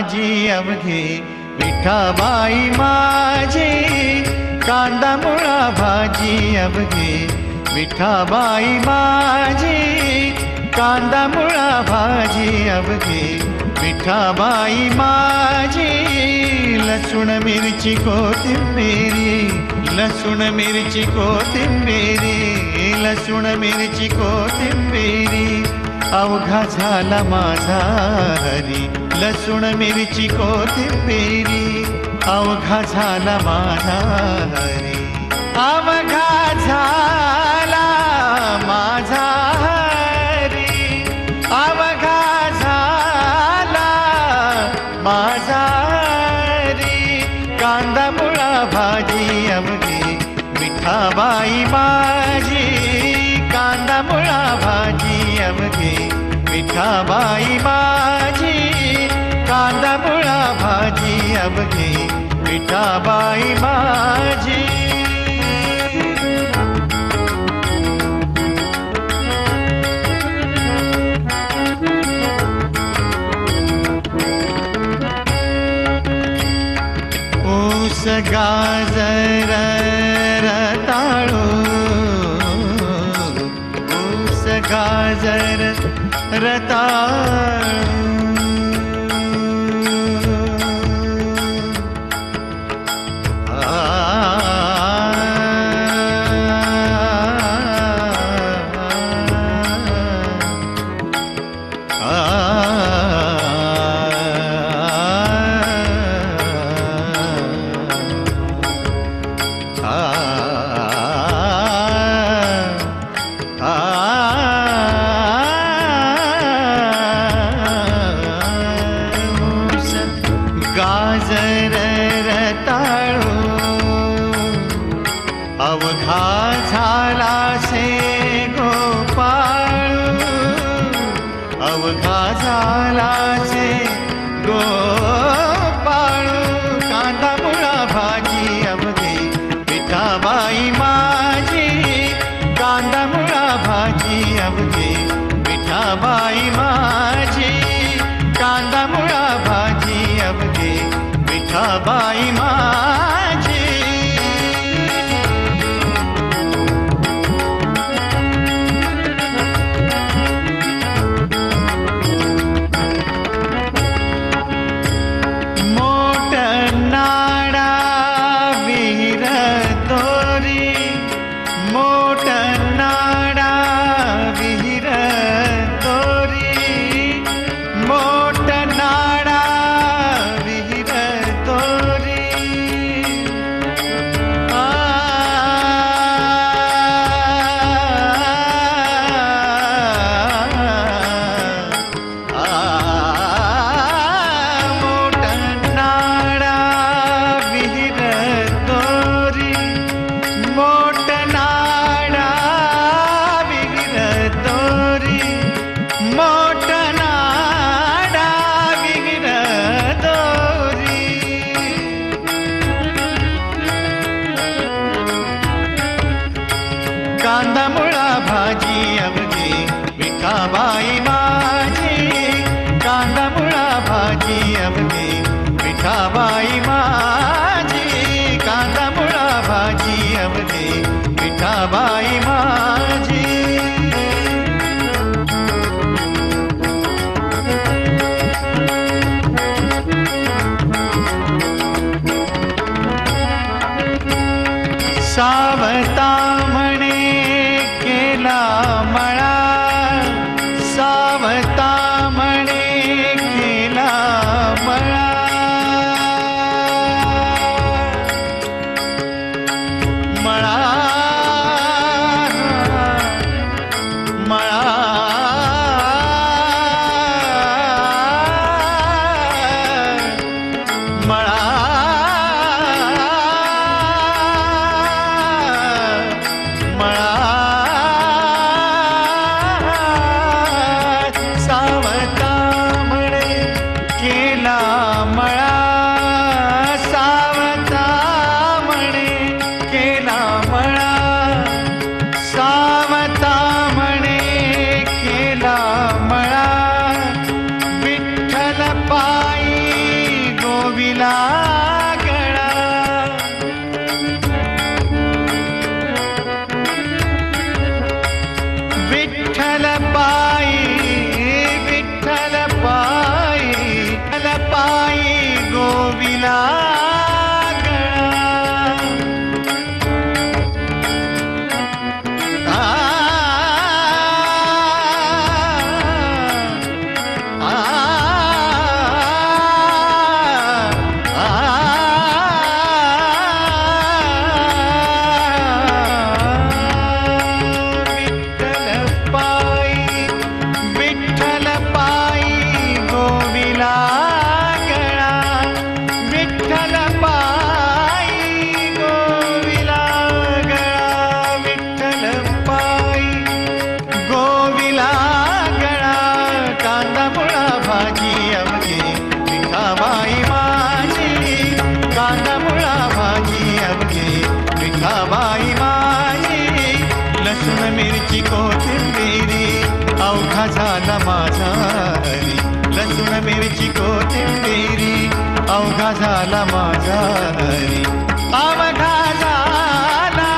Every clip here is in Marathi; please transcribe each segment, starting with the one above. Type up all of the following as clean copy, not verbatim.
भाजी अवघी विठाबाई माझी, कांदा मुळा भाजी अवघी विठाबाई माझी, कांदा मुळा भाजी अवघी विठाबाई माझी. लसूण मिरची कोथिंबिरी, लसूण मिरची कोथिंबिरी, लसूण मिरची कोथिंबिरी, अवघा झाला माझा हरी. लसूण मिरची कोथिंबिरी, अवघा झाला माझा हरी. अवघा झाला माझा हरी, अवघा झाला माझा हरी. कांदा मुळा भाजी अवघी विठाबाई माझी, कांदा मुळा भाजी अवघी विठाबाई माझी, कांदा मुळा भाजी अवघी विठाबाई माझी. ऊस गाजर रताळू, ऊस गाजर रताळू, गाजर रताळू, अवघा झाला से गोपाळू, अवघा झाला से गोपाळू. कांदा मुळा भाजी अवघी विठाबाई माझी, कांदा मुळा भाजी अवघी विठाबाई माझी, कांदा मुळा भाजी अवघी विठाबाई माझी. मोठ नाडा विहीर दोरी, मोठ नाडा विहीर दोरी, मोठ नाडा विहीर दोरी, विठ्ठल पायी विठ्ठल पायी विठ्ठल पायी गोविला बाई माझी लसूण मिरची कोथिंबिरी अवघा झाला माझा हरी लसूण मिरची कोथिंबिरी अवघा झाला माझा हरी अवघा झाला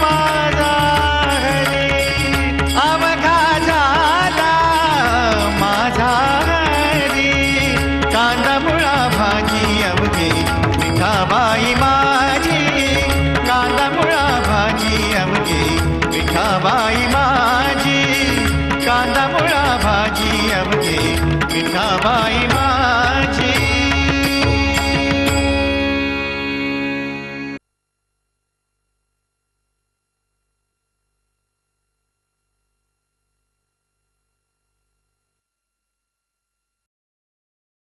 माझा हरी अवघा झाला माझा हरी कांदा मुळा भाजी अवघी विठाबाई माझी कांदा मुळा भाजी अवघी विठाबाई माझी कांदा मुळा भाजी अवघी विठाबाई